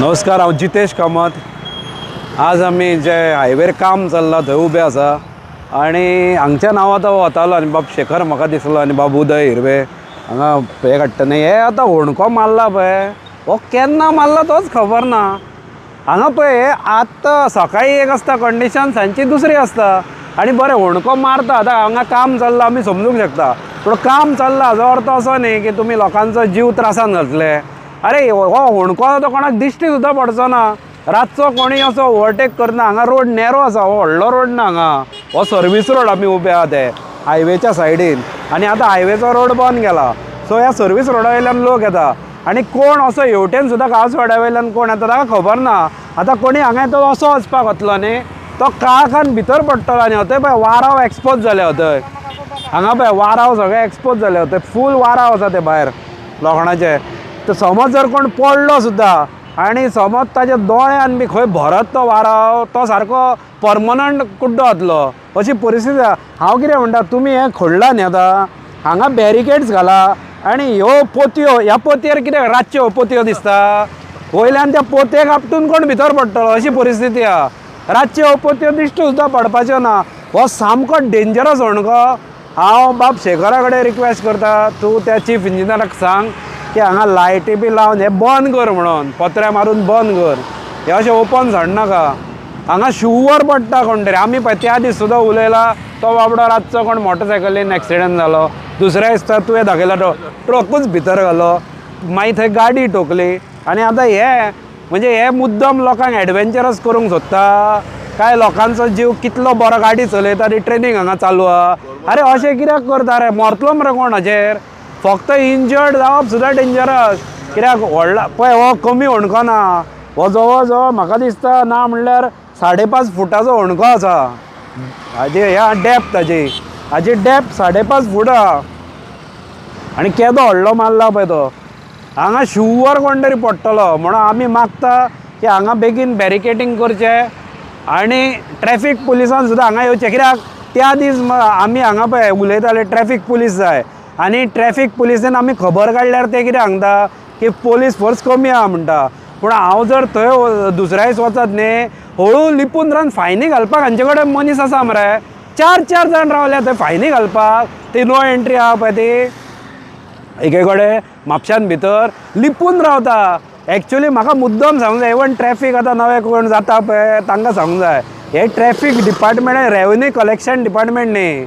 नमस्कार, हांव जितेश कामत. आज आमी जे हायवेर काम चल्लां थंय उबे आसा आनी हांगच्या नांव आतां वतालो आनी बाब शेखर म्हाका दिसलो आनी बाब उदय हिरवे हांगा हे काडटा न्ही. हे आतां होणको मारला पळय, हो केन्ना मारला तोच खबर ना. हांगा पळय हे आतां सकाळी एक आसता कंडिशन, सांजची दुसरी आसता आनी बरें होणको मारता. आतां हांगा काम चल्लां आमी समजूंक शकता, पूण काम चल्लां हाजो अर्थ असो न्ही की तुमी लोकांचो जीव त्रासान घातले. अरे हो होणको तो कोणाक दिश्टी सुद्दां पडचो ना. रातचो कोणी असो ओवरटेक करना. हांगा रोड नॅरो आसा, हो व्हडलो रोड ना हांगा. हो सर्वीस रोड आमी उबे आहा ते हायवेच्या सायडीन आनी आतां हायवेचो रोड बंद केला. सो ह्या सर्वीस रोडा वयल्यान लोक येता आनी कोण असो हेवटेन सुद्दां गांवसवाड्या वयल्यान कोण येता ताका खबर ना. आतां कोणी हांगा तो असो वचपाक वतलो न्ही, तो काळखान भितर पडटलो आनी थंय पळय वाराव एक्सपोज जाले थंय. हांगा पळय वाराव सगळे एक्सपोज जाले थंय, फूल वाराव आसा ते भायर लोखणाचे. तर समज जर कोण पडलो सुद्दां आनी समज ताजे दोळ्यान बी खंय भरत तो वाराव, तो सारको परमनंट कुड्डो जातलो अशी परिस्थिती आसा. हांव कितें म्हणटा, तुमी हें खोडलां न्ही आतां, हांगा बॅरिकेड्स घाला आनी ह्यो पोतयो, ह्या पोतयेर कितें रातच्यो पोतयो दिसता, वयल्यान त्या पोतयेक आपटून कोण भितर पडटलो अशी परिस्थिती आहा. रातच्यो पोतयो दिश्टी सुद्दां पडपाच्यो ना. हो सामको डेंजरस होणको. हांव बाब शेखरा कडेन रिक्वेस्ट करता, तूं त्या चीफ इंजिनियराक सांग की हांगा लायटी बी लावन हे बंद कर म्हणून, पत्र्या मारून बंद कर. हे अशें ओपन झडनाका. हांगा शुवर पडटा कोण तरी. आमी पळय त्या दीस सुद्दां उलयला, तो बाबडो रातचो कोण मोटरसायकलीन एक्सिडेंट जालो. दुसऱ्या दिसा तुवें दाखयला तो ट्रकूच भितर घालो, मागीर थंय गाडी ठोकली. आनी आतां हे म्हणजे हे मुद्दम लोकांक एडवेंचरस करूंक सोदता काय लोकांचो जीव कितलो बरो गाडी चलयता आनी ट्रेनींग हांगा चालू आहा. अरे अशें कित्याक करता रे, मरतलो मरे कोण हाचेर. फक्त इंजर्ड जावप सुद्दां डेंजरस. कित्याक व्हडला पळय हो कमी होणको ना, हो जवळ जवळ म्हाका दिसता ना म्हणल्यार 5.5 फुटाचो होणको आसा. हाजी ह्या डेप्थ हाजी डेप्थ 5.5 फूट आहा आनी केदो व्हडलो मारला पळय तो. हांगा शुवर कोण तरी पडटलो म्हणून आमी मागता की हांगा बेगीन बॅरिकेडींग करचें आनी ट्रॅफीक पुलिसान सुद्दां हांगा येवचें. कित्याक त्या दीस आमी हांगा पळय उलयताले ट्रॅफीक पुलीस जाय आनी ट्रॅफीक पुलिसेन आमी खबर काडल्यार ते कितें सांगता की पुलीस फोर्स कमी आहा म्हणटा. पूण हांव जर थंय दुसऱ्या दीस वचत न्ही, हळू लिपून रावन फायनी घालपाक हांचे कडेन मनीस आसा मरे. 4 जाण रावल्या थंय फायनी घालपाक. ती नो एंट्री आहा पळय ती एके कडेन म्हापशान भितर लिपून रावता. एक्चुली म्हाका मुद्दम सांगूंक जाय, इवन ट्रॅफीक आतां नवे कोण जाता पळय तांकां सांगूंक जाय, हे traffic department revenue collection department न्ही.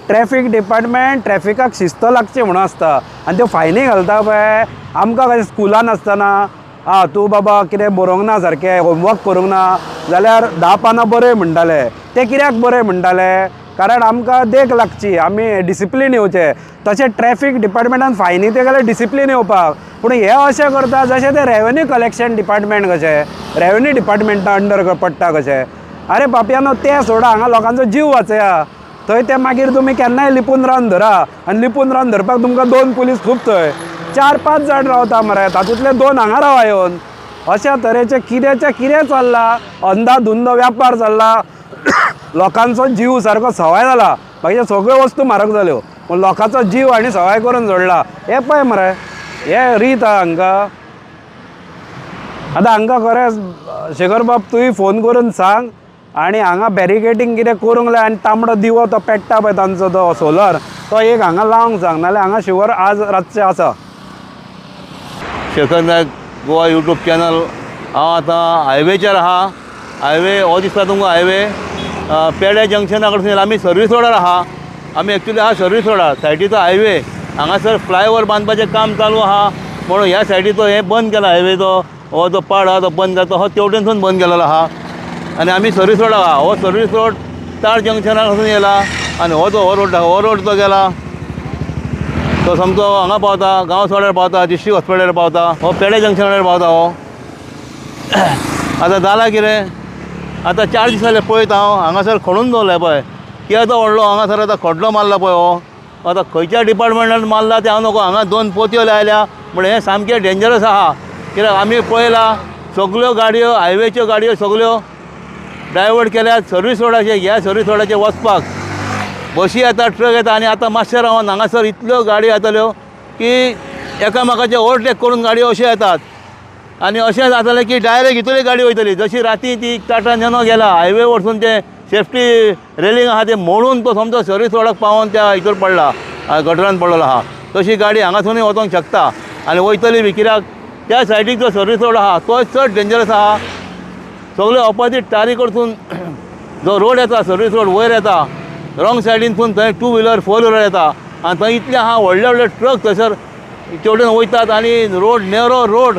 ट्रॅफीक डिपार्टमेंट ट्रॅफिकाक शिस्त लागची म्हणून आसता आनी त्यो फायनी घालता पळय. आमकां कशें स्कुलान आसतना तूं बाबा कितें बरोवंक ना सारकें, होमवर्क करूंक ना जाल्यार 10 पानां बरय म्हणटाले. ते कित्याक बरय म्हणटाले, कारण आमकां देख लागची, आमी डिसिप्लीन येवचें. तशें ट्रॅफीक डिपार्टमेंटान फायनी ते गेल्यार डिसिप्लीन येवपाक. पूण हे अशें करता जशें ते रेवन्यू कलेक्शन डिपार्टमेंट कशें, रेवन्यू डिपार्टमेंटा अंडर पडटा कशें. अरे बापयानो तें सोडा, हांगा लोकांचो जीव वाचया. थंय ते मागीर तुमी केन्नाय लिपून रावन धरा आनी लिपून रावन धरपाक तुमकां 2 पुलीस खूब. थंय 4-5 जाण रावता मरे, तातूंतले 2 हांगा रावा येवन. अशा तरेचें कितें चल्लां, अंधाधुंद व्यापार चल्ला. लोकांचो जीव सारको सवाय जाला. बाकीच्यो सगळ्यो वस्तू म्हारग जाल्यो, पूण लोकांचो जीव आनी सवाय करून जोडला. हे पळय मरे, हे रीत आहा हांकां. आतां हांकां खरेंच शेखर बाब तुवें फोन करून सांग आनी हांगा बॅरिकेडींग कितें करूंक जाय आनी तांबडो दिवो तो पेट्टा पळय तांचो तो सोलर, तो एक हांगा लावंक सांग, नाल्यार हांगा शुवर आज रातचें आसा. शेखर नायक गोवा यूट्यूब चॅनल. हांव आतां हायवेचेर आहा. हायवे हो दिसता तुमकां हायवे पेडे जंक्शना कडसून आमी सर्वीस रोडार आहा. आमी एक्चुली आहा सर्वीस रोडार, सायडीचो हायवे. हांगासर फ्लायओवर बांदपाचें काम चालू आहा म्हणून ह्या सायडीचो हे बंद केला हायवेचो. हो जो पाड आहा तो बंद केला, तो हो तेवटेनसून बंद केलेलो आहा आनी आमी सर्वीस रोडार आहा. हो सर्वीस रोड तार जंक्शना कडसून येयला आनी हो रोड तो गेला तो सामको हांगा पावता, गांवसवाड्यार पावता, डिस्ट्रिक्ट हॉस्पिटलार पावता, हो पेडे जंक्शनार पावता. हो आतां जाला कितें, आतां 4 दीस जाले पळयता हांव हांगासर खणून दवरलें पळय. केदो व्हडलो हांगासर आतां खड्डो मारला पळय. हो आतां खंयच्या डिपार्टमेंटान मारला तें हांव नोको. हांगा 2 पोतयो लायल्या म्हण हें सामकें डेंजरस आहा. कित्याक आमी पळयला सगळ्यो गाडयो, हायवेच्यो गाडयो सगळ्यो डायवर्ट केल्यात सर्वीस रोडाचेर. ह्या सर्वीस रोडाचेर वचपाक बशी येता, ट्रक येता आनी आतां मातशें रावन हांगासर इतल्यो गाडयो येतल्यो की एकामेकाचे ओवरटेक करून गाडयो अश्यो येतात. आनी अशें जातालें की डायरेक्ट हितून गाडी वयतली जशी राती ती टाटा नॅनो गेला हायवे वरसून ते सेफ्टी रेलिंग आहा ते मोडून तो समजो सर्वीस रोडाक पावोन त्या हितूर पडला गटरान पडलेलो आहा तशी गाडी हांगासरूनय वचोंक शकता आनी वयतली बी कित्याक त्या सायडीक जो सर्वीस रोड आहा तो चड डेंजरस आहा सगळे ऑपोजीट टारी कडसून जो रोड येता सर्वीस रोड वयर येता रॉंग सायडीनसून थंय 2 व्हिलर 4 व्हिलर येता आनी थंय इतले आहा व्हडले व्हडले ट्रक थंयसर तेवटेन वयतात आनी रोड नेरो रोड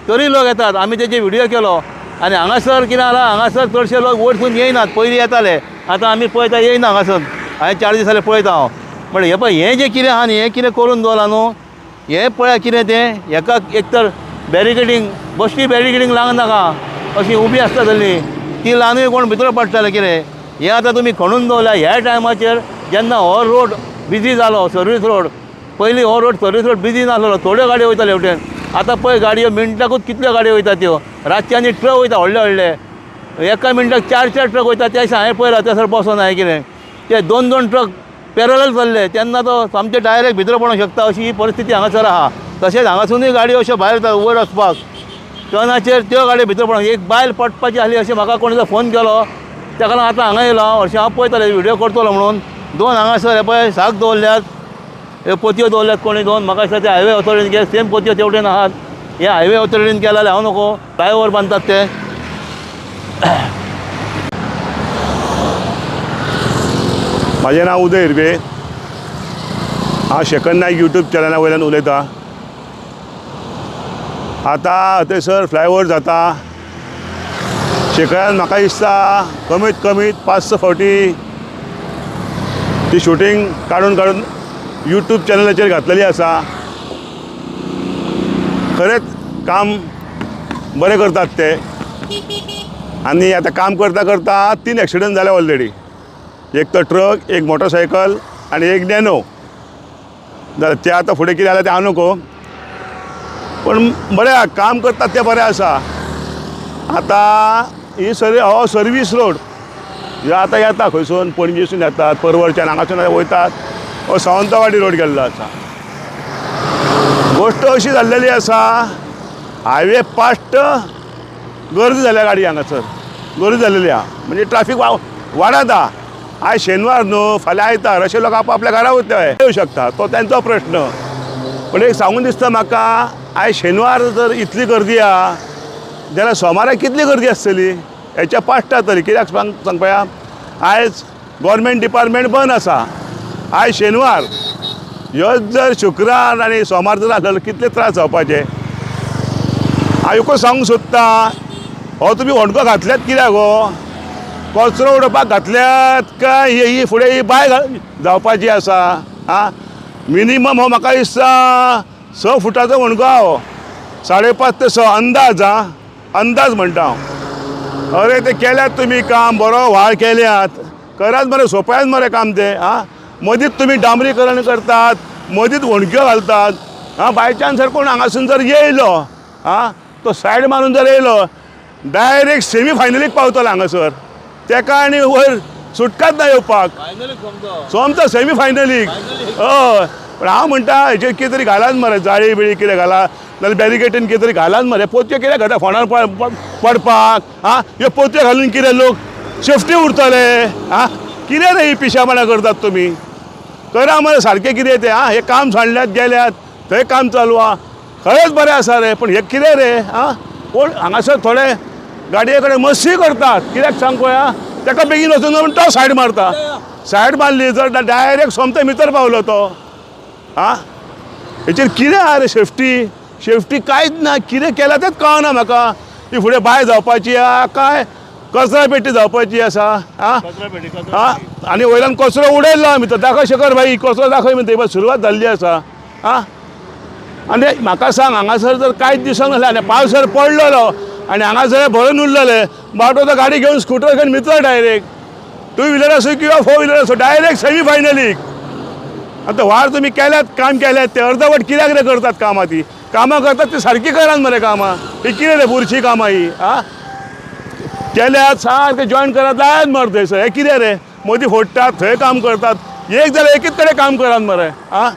तरी लोक येतात आमी तेजे व्हिडियो केलो आनी हांगासर कितें जाला हांगासर चडशे लोक वयरसून येयनात पयलीं येताले आतां आमी पळयता येयना हांगासर हांवें 4 दीस जाले पळयता हांव म्हण हे पळय हें जें कितें आहा न्ही हें कितें करून दवरलां न्हू हें पळया कितें तें हेका एक तर बॅरिकेडींग बश्टी बॅरिकेडींग लावंक नाका अशी उबी आसता जाल्ली ती लावनूय कोण भितर पडटाले कितें हें आतां तुमी खणून दवरल्या ह्या टायमाचेर जेन्ना हो रोड बिजी जालो सर्वीस रोड पयलीं हो रोड सर्वीस रोड बिजी नासलो थोड्यो गाडयो वयताल्यो हेवटेन आतां पळय गाडयो मिनटाकूच कितल्यो गाडयो वयता त्यो रातच्यांनी ट्रक वयता व्हडले व्हडले एका मिनटाक 4 ट्रक वयता त्या दिसा हांवें पळयला त्या सर बसोन हांवें कितें ते 2 ट्रक पॅरलल चल्ले तेन्ना तो सामके डायरेक्ट भितर पडूंक शकता अशी ही परिस्थिती हांगासर आहा तशेंच हांगासरूनय गाडयो अश्यो भायर येतात वयर वचपाक टर्नाचेर त्यो गाडयो भितर पडूंक एक बायल पडपाची आहली अशें म्हाका कोणी फोन केलो तेका लागून आतां हांगा येयलो हरशीं हांव पळयतालें व्हिडियो करतलो म्हणून 2 हांगासर हे पळय साक दवरल्यात ह्यो पोतयो दवरल्यात कोणी 2 म्हाका दिसता ते हायवे ऑथॉरिटीन केले सेम पोतयो तेवटेन आहात हे हायवे ऑथॉरिटीन केला जाल्यार हांव नको फ्लायओव्हर बांदतात ते म्हाजें नांव उदय हिरवे हांव शेखर नायक यूट्यूब चॅनला वयल्यान उलयतां आतां थंयसर फ्लायओव्हर जाता शेखरान म्हाका दिसता कमीत कमीत 5-6 फावटी ती शूटिंग काडून यूट्यूब चॅनलाचेर घातलेली आसा खरेंच काम बरें करतात ते आनी आतां काम करता करता 3 एक्सिडंट जाले ऑलरेडी एक तो ट्रक एक मोटरसायकल आनी एक नॅनो जाल्यार ते आतां फुडें कितें जालें तें हांव नको पण बरें काम करतात ते बरें आसा आतां ही हो सर्वीस रोड ह्यो आतां येता खंयसून पणजेसून येतात परवरच्यान हांगासून वयतात हो सावंतवाडी रोड गेल्लो आसा गोश्ट अशी जाल्लेली आसा हायवे पास्ट गर्दी जाल्या गाडी हांगासर गर्दी जाल्लेली आहा म्हणजे ट्रॅफिक वाडत आहा आयज शेनवार न्हू फाल्यां आयतार अशे लोक आपल्या घरा वयता येवं शकता तो तांचो प्रश्न पण एक सांगून दिसता म्हाका आयज शेनवार जर इतली गर्दी आहा जाल्यार सोमाराक कितली गर्दी आसतली हेच्या पास्ट जातली कित्याक सांग पळया आयज गव्हर्मेंट डिपार्टमेंट बंद आसा आयज शेनवार ह्यो जर शुक्रार आनी सोमार जर आसलेलो कितले त्रास जावपाचे हांव एकूच सांगूंक सोदता हो तुमी होणको घातल्यात कित्याक गो कचरो उडोवपाक घातल्यात काय ही फुडें ही बाय जावपाची आसा आं मिनिमम हो म्हाका दिसता 6 फुटाचो होणको आहा हो 5.5 ते 6 अंदाज अंदाज म्हणटा हांव अरे ते केल्यात तुमी काम बरो व्हाळ केल्यात करात मरे सोंपयात मरे काम ते आं मदींच तुमी डांबरीकरण करतात मदींच होणक्यो घालतात आं बाय चान्स जर कोण हांगासून जर येयलो आं तो सायड मारून जर येयलो डायरेक्ट सेमी फायनलीक पावतलो हांगासर तेका आनी वयर सुटकाच ना येवपाक सोमतो सेमी फायनलीक हय पण हांव म्हणटा हेचेर कितें तरी घालात मरे जाळी बिळी कितें घाला नाल्यार बॅरिकेटीन कितें तरी घालात मरे पोतयो कितें घाता फोंडार पडपाक आं ह्यो पोतयो घालून कितें लोक सेफ्टी उरतले आं कितें रे ही पिशापणां करतात तुमी करा मरे सारकें कितें तें आं हें काम सांडल्यात गेल्यात थंय काम चालू आहा खरेंच बरें आसा रे पण हें कितें रे आं कोण हांगासर थोडे गाडये कडेन मस्ती करतात कित्याक सांग पळया ताका बेगीन वचून जावन तो सायड मारता सायड मारली जर डायरेक्ट सोमते भितर पावलो तो आं हेचेर कितें आहा रे सेफ्टी कांयच ना कितें केलां तेंच कळना म्हाका ती फुडें बाय जावपाची आहा काय कचरा पेटी जावपाची आसा आं आं आनी वयल्यान कचरो उडयल्लो आमी तो दाखय शेखर भाई कचरो दाखय म्हणटा सुरवात जाल्ली आसा आं आनी म्हाका सांग हांगासर जर कांयच दिसोंक नासलें आनी पावस जर पडलेलो आनी हांगासर भरून उरलेले बाटो तो गाडी घेवन स्कूटर घेवन भितर डायरेक्ट 2 व्हिलर आसूं किंवा 4 व्हिलर आसूं डायरेक्ट सेमी फायनलीक आतां व्हार तुमी केल्यात काम केल्यात ते अर्धवट कित्याक रे करतात कामां ती कामां करतात ती सारकी करात मरे कामां ही कितें रे बुरशी कामां ही आं केल्यात सारकें जॉयन करात लायत मरे थंयसर हें कितें रे मदीं फोडटात थंय काम करतात एक जाल्यार एकीच कडेन काम करात मरे आं